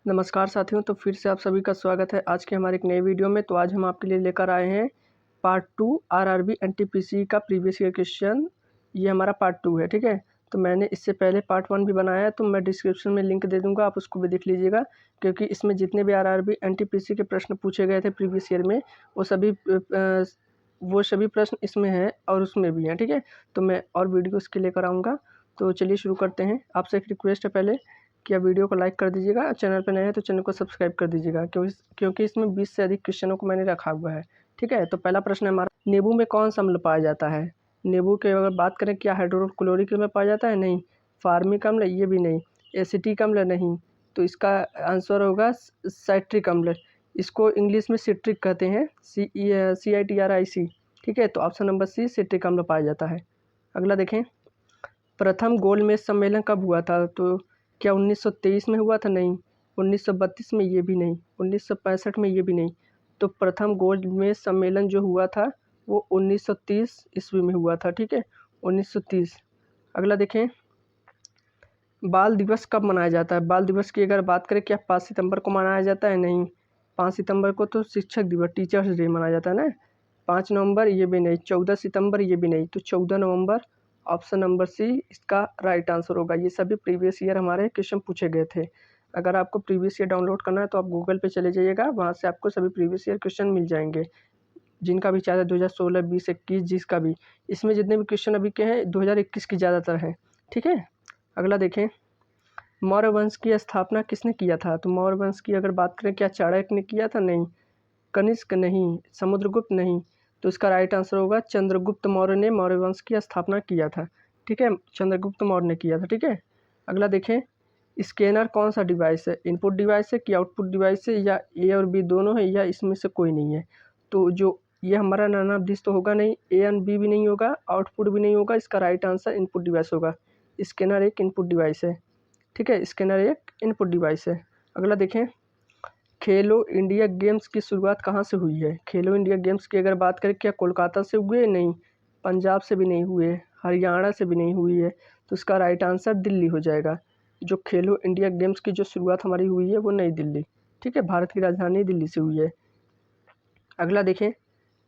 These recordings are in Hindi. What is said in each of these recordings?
नमस्कार साथियों, तो फिर से आप सभी का स्वागत है आज के हमारे एक नए वीडियो में। तो आज हम आपके लिए लेकर आए हैं पार्ट 2 आरआरबी एनटीपीसी का प्रीवियस ईयर क्वेश्चन। ये हमारा पार्ट 2 है, ठीक है। तो मैंने इससे पहले पार्ट 1 भी बनाया है, तो मैं डिस्क्रिप्शन में लिंक दे दूंगा, आप उसको भी देख लीजिएगा। क्योंकि इसमें जितने भी आरआरबी एनटीपीसी के प्रश्न पूछे गए थे प्रीवियस ईयर में, वो सभी प्रश्न इसमें हैं और उसमें भी हैं, ठीक है। तो मैं और वीडियो इसके लेकर आऊँगा। तो चलिए शुरू करते हैं। आपसे एक रिक्वेस्ट है पहले कि आप वीडियो को लाइक कर दीजिएगा, चैनल पर नए हैं तो चैनल को सब्सक्राइब कर दीजिएगा, क्योंकि इसमें 20 से अधिक क्वेश्चनों को मैंने रखा हुआ है, ठीक है। तो पहला प्रश्न है हमारा, नींबू में कौन सा अम्ल पाया जाता है। नींबू के अगर बात करें, क्या हाइड्रोक्लोरिक अम्ल पाया जाता है? नहीं। फार्मिक अम्ल? ये भी नहीं। एसिटिक अम्ल? नहीं। तो इसका आंसर होगा साइट्रिक अम्ल। इसको इंग्लिश में सिट्रिक कहते हैं, CITRIC, ठीक है। तो ऑप्शन नंबर सी, सिट्रिक अम्ल पाया जाता है। अगला देखें, प्रथम गोलमेज सम्मेलन कब हुआ था? तो क्या 1923 में हुआ था? नहीं। 1932 में? ये भी नहीं। 1965 में? ये भी नहीं। तो प्रथम गोलमेज सम्मेलन जो हुआ था वो 1930 ईस्वी में हुआ था, ठीक है, 1930। अगला देखें, बाल दिवस कब मनाया जाता है? बाल दिवस की अगर बात करें, क्या 5 सितंबर को मनाया जाता है? नहीं। 5 सितंबर को तो शिक्षक दिवस, टीचर्स डे मनाया जाता है ना। 5 नवंबर? ये भी नहीं। 14 सितंबर? ये भी नहीं। तो 14 नवंबर, ऑप्शन नंबर सी इसका राइट आंसर होगा। ये सभी प्रीवियस ईयर हमारे क्वेश्चन पूछे गए थे। अगर आपको प्रीवियस ईयर डाउनलोड करना है तो आप गूगल पे चले जाइएगा, वहाँ से आपको सभी प्रीवियस ईयर क्वेश्चन मिल जाएंगे, जिनका भी चाहे 2016, 20, 21, जिसका भी। इसमें जितने भी क्वेश्चन अभी के हैं 2021 की ज़्यादातर हैं, ठीक है। अगला देखें, मौर्य वंश की स्थापना किसने किया था? तो मौर्य वंश की अगर बात करें, क्या चाणक्य ने किया था? नहीं। कनिष्क? नहीं। समुद्रगुप्त? नहीं। तो इसका राइट आंसर होगा चंद्रगुप्त मौर्य ने मौर्य वंश की स्थापना किया था, ठीक है। चंद्रगुप्त मौर्य ने किया था, ठीक है। अगला देखें, स्कैनर कौन सा डिवाइस है? इनपुट डिवाइस है कि आउटपुट डिवाइस है, या ए और बी दोनों है, या इसमें से कोई नहीं है? तो जो ये हमारा नानाबदिश तो होगा नहीं, ए एंड बी भी नहीं होगा, आउटपुट भी नहीं होगा। इसका राइट आंसर इनपुट डिवाइस होगा। स्कैनर एक इनपुट डिवाइस है, ठीक है। स्कैनर एक इनपुट डिवाइस है। अगला देखें, खेलो इंडिया गेम्स की शुरुआत कहाँ से हुई है? खेलो इंडिया गेम्स की अगर बात करें, क्या कोलकाता से हुए? नहीं। पंजाब से भी नहीं हुए, हरियाणा से भी नहीं हुई है। तो इसका राइट आंसर दिल्ली हो जाएगा। जो खेलो इंडिया गेम्स की जो शुरुआत हमारी हुई है वो नई दिल्ली, ठीक है, भारत की राजधानी दिल्ली से हुई है। अगला देखें,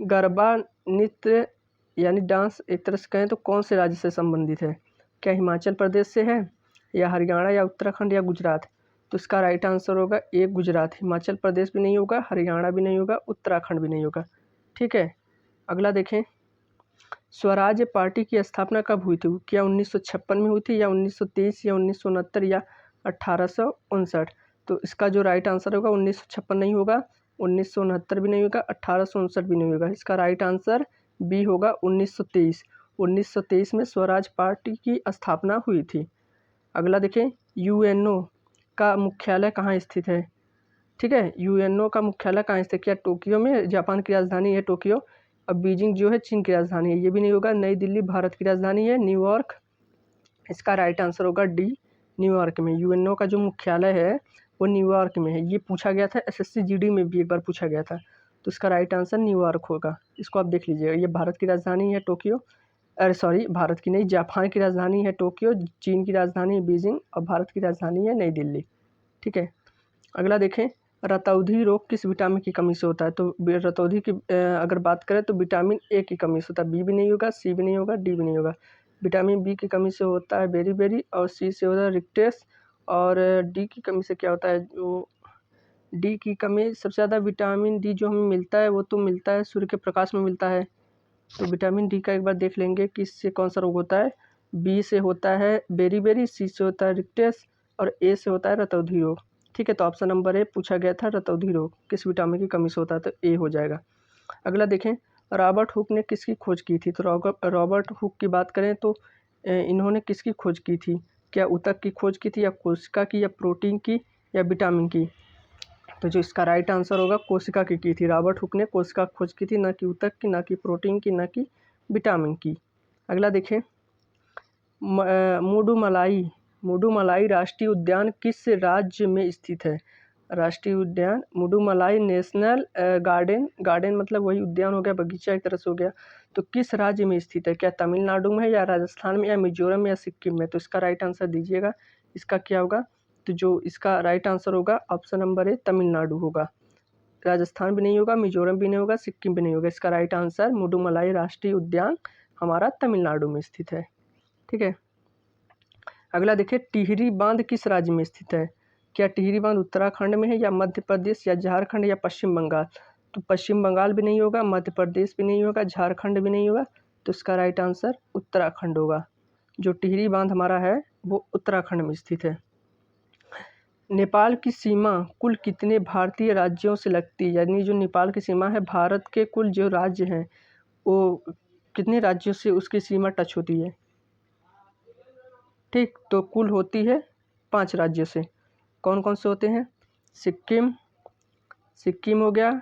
गरबा नृत्य यानी डांस एक तरह से कहें तो कौन से राज्य से संबंधित है? क्या हिमाचल प्रदेश से है, या हरियाणा, या उत्तराखंड, या गुजरात? तो इसका राइट आंसर होगा एक, गुजरात। हिमाचल प्रदेश भी नहीं होगा, हरियाणा भी नहीं होगा, उत्तराखंड भी नहीं होगा, ठीक है। अगला देखें, स्वराज्य पार्टी की स्थापना कब हुई थी? क्या 1956 में हुई थी, या 1923, या 1969, या 1859? तो इसका जो राइट आंसर होगा 1956 नहीं होगा, 1969 भी नहीं होगा, 1859 भी नहीं होगा। इसका राइट आंसर बी होगा 1923। 1923 में स्वराज पार्टी की स्थापना हुई थी। अगला देखें, यूएनओ का मुख्यालय कहाँ स्थित है? ठीक है, यूएनओ का मुख्यालय कहाँ स्थित है? क्या टोक्यो में? जापान की राजधानी है टोक्यो। अब बीजिंग जो है चीन की राजधानी है, ये भी नहीं होगा। नई दिल्ली भारत की राजधानी है। न्यूयॉर्क, इसका राइट आंसर होगा डी, न्यूयॉर्क में। यूएनओ का जो मुख्यालय है वो न्यूयॉर्क में है। ये पूछा गया था SSC GD में भी एक बार पूछा गया था। तो इसका राइट आंसर न्यूयॉर्क होगा। इसको आप देख लीजिएगा। ये भारत की राजधानी है टोक्यो, अरे सॉरी, भारत की नहीं, जापान की राजधानी है टोक्यो, चीन की राजधानी है बीजिंग, और भारत की राजधानी है नई दिल्ली, ठीक है। अगला देखें, रतौंधी रोग किस विटामिन की कमी से होता है? तो रतौंधी की अगर बात करें तो विटामिन ए की कमी से होता है। बी भी नहीं होगा, सी भी नहीं होगा, डी भी नहीं होगा। विटामिन बी की कमी से होता है बेरी, और सी से होता है रिक्टेस, और डी की कमी से क्या होता है? जो डी की कमी, सबसे ज़्यादा विटामिन डी जो हमें मिलता है वो तो मिलता है सूर्य के प्रकाश में मिलता है। तो विटामिन डी का एक बार देख लेंगे कि इससे कौन सा रोग होता है। बी से होता है बेरी, सी से होता है रिक्टेस, और ए से होता है रतौंधी रोग, ठीक है। तो ऑप्शन नंबर ए पूछा गया था, रतौंधी रोग किस विटामिन की कमी से होता है, तो ए हो जाएगा। अगला देखें, रॉबर्ट हुक ने किसकी खोज की थी? तो रॉबर्ट हुक की बात करें तो इन्होंने किसकी खोज की थी? क्या ऊतक की खोज की थी, या कोशिका की, या प्रोटीन की, या विटामिन की? तो जो इसका राइट आंसर होगा कोशिका की थी। रॉबर्ट हुक ने कोशिका खोज की थी, ना कि ऊतक की, ना कि प्रोटीन की, ना कि विटामिन की। अगला देखें, मुडुमलाई राष्ट्रीय उद्यान किस राज्य में स्थित है? राष्ट्रीय उद्यान मुडुमलाई नेशनल गार्डन मतलब वही उद्यान हो गया, बगीचा एक तरह से हो गया। तो किस राज्य में स्थित है? क्या तमिलनाडु में है, या राजस्थान में, या मिजोरम, या सिक्किम में? तो इसका राइट आंसर दीजिएगा। इसका क्या होगा? तो जो इसका राइट आंसर होगा ऑप्शन नंबर ए तमिलनाडु होगा। राजस्थान भी नहीं होगा, मिजोरम भी नहीं होगा, सिक्किम भी नहीं होगा। इसका राइट आंसर मुडुमलाई राष्ट्रीय उद्यान हमारा तमिलनाडु में स्थित है। ठीक है, अगला देखिए, टिहरी बांध किस राज्य में स्थित है? क्या टिहरी बांध उत्तराखंड में है या मध्य प्रदेश या झारखंड या पश्चिम बंगाल? तो पश्चिम बंगाल भी नहीं होगा, मध्य प्रदेश भी नहीं होगा, झारखंड भी नहीं होगा, तो इसका राइट आंसर उत्तराखंड होगा। जो टिहरी बांध हमारा है वो उत्तराखंड में स्थित है। नेपाल की सीमा कुल कितने भारतीय राज्यों से लगती है? यानी जो नेपाल की सीमा है, भारत के कुल जो राज्य हैं वो कितने राज्यों से उसकी सीमा टच होती है? ठीक, तो कुल होती है 5 राज्यों से। कौन कौन से होते हैं? सिक्किम हो गया,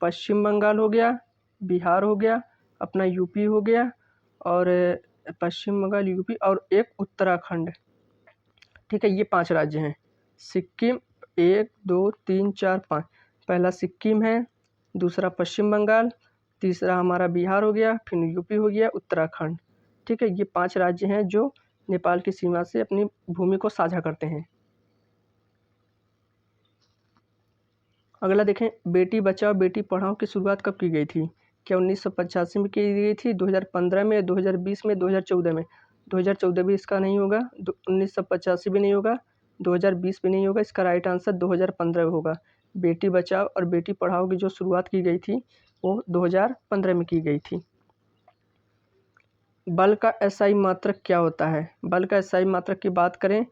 पश्चिम बंगाल हो गया, बिहार हो गया, अपना यूपी हो गया, और पश्चिम बंगाल, यूपी और एक उत्तराखंड। ठीक है, ये 5 राज्य हैं। सिक्किम 1 2 3 4 5। पहला सिक्किम है, दूसरा पश्चिम बंगाल, तीसरा हमारा बिहार हो गया, फिर यूपी हो गया, उत्तराखंड। ठीक है, ये 5 राज्य हैं जो नेपाल की सीमा से अपनी भूमि को साझा करते हैं। अगला देखें, बेटी बचाओ बेटी पढ़ाओ की शुरुआत कब की गई थी? क्या 1985 में की गई थी, 2015 में, 2020 में, 2014 में? 2014 भी इसका नहीं होगा, 1985 भी नहीं होगा, 2020 भी नहीं होगा। इसका राइट आंसर 2015 होगा। बेटी बचाओ और बेटी पढ़ाओ की जो शुरुआत की गई थी वो 2015 में की गई थी। बल का एसआई मात्रक क्या होता है? बल का एसआई मात्रक की बात करें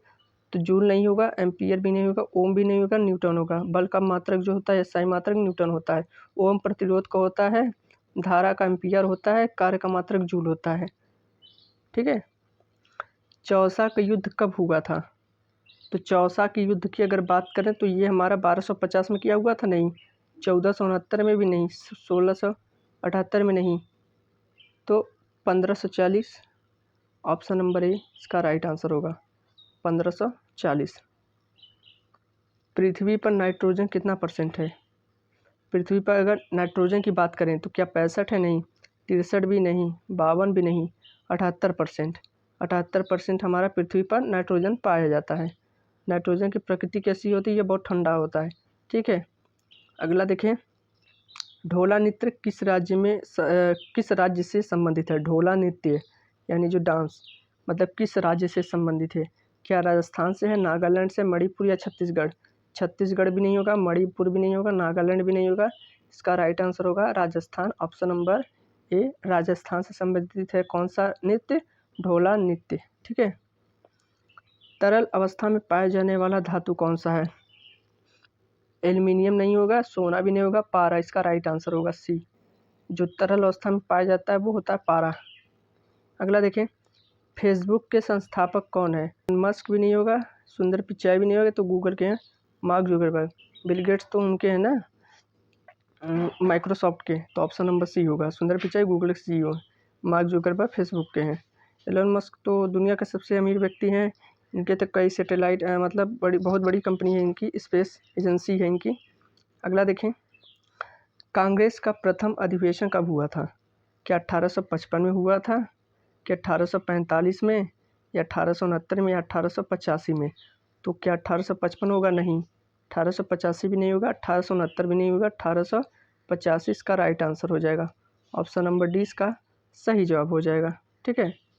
तो जूल नहीं होगा, एम्पियर भी नहीं होगा, ओम भी नहीं होगा, न्यूटन होगा। बल का मात्रक जो होता है, एसआई मात्रक न्यूटन होता है। ओम प्रतिरोध का होता है, धारा का एम्पियर होता है, कार्य का मात्रक जूल होता है। ठीक है, चौसा का युद्ध कब हुआ था? तो चौसा के युद्ध की अगर बात करें तो ये हमारा 1250 में किया हुआ था, नहीं। 1469 में भी नहीं, 1678 में नहीं, तो 1540 ऑप्शन नंबर ए इसका राइट आंसर होगा, 1540। पृथ्वी पर नाइट्रोजन कितना % है? पृथ्वी पर अगर नाइट्रोजन की बात करें तो क्या 65 है? नहीं, 63 भी नहीं, 52 भी नहीं, 78%। 78% हमारा पृथ्वी पर नाइट्रोजन पाया जाता है। नाइट्रोजन की प्रकृति कैसी होती है? ये बहुत ठंडा होता है। ठीक है, अगला देखें, ढोला नृत्य किस राज्य से संबंधित है? ढोला नृत्य यानी जो डांस, मतलब किस राज्य से संबंधित है? क्या राजस्थान से है, नागालैंड से, मणिपुर या छत्तीसगढ़? छत्तीसगढ़ भी नहीं होगा, मणिपुर भी नहीं होगा, नागालैंड भी नहीं होगा। इसका राइट आंसर होगा Rajasthan, option number A Rajasthan से संबंधित है। कौन सा नृत्य? ढोला नृत्य। ठीक है, तरल अवस्था में पाया जाने वाला धातु कौन सा है? एल्युमिनियम नहीं होगा, सोना भी नहीं होगा, पारा इसका राइट आंसर होगा, सी। जो तरल अवस्था में पाया जाता है वो होता है पारा। अगला देखें, फेसबुक के संस्थापक कौन है? मस्क भी नहीं होगा, सुंदर पिचाई भी नहीं होगा, तो गूगल के हैं मार्क जुकरबर्ग। बिल गेट्स तो उनके हैं ना माइक्रोसॉफ्ट के, तो ऑप्शन नंबर सी होगा। सुंदर पिचाई गूगल के CEO, मार्क जुकरबर्ग फेसबुक के हैं। एलन मस्क तो दुनिया के सबसे अमीर व्यक्ति हैं। इनके तो कई सैटेलाइट मतलब बहुत बड़ी कंपनी है इनकी, स्पेस एजेंसी है इनकी। अगला देखें, कांग्रेस का प्रथम अधिवेशन कब हुआ था? क्या 1855 में हुआ था, क्या 1845 में, या 1869 में, या 1885 में? तो क्या 1855 होगा? नहीं, 1885 भी नहीं होगा, 1869 भी नहीं होगा, 1885 इसका राइट आंसर हो जाएगा। ऑप्शन नंबर डी इसका सही जवाब हो जाएगा। ठीक है।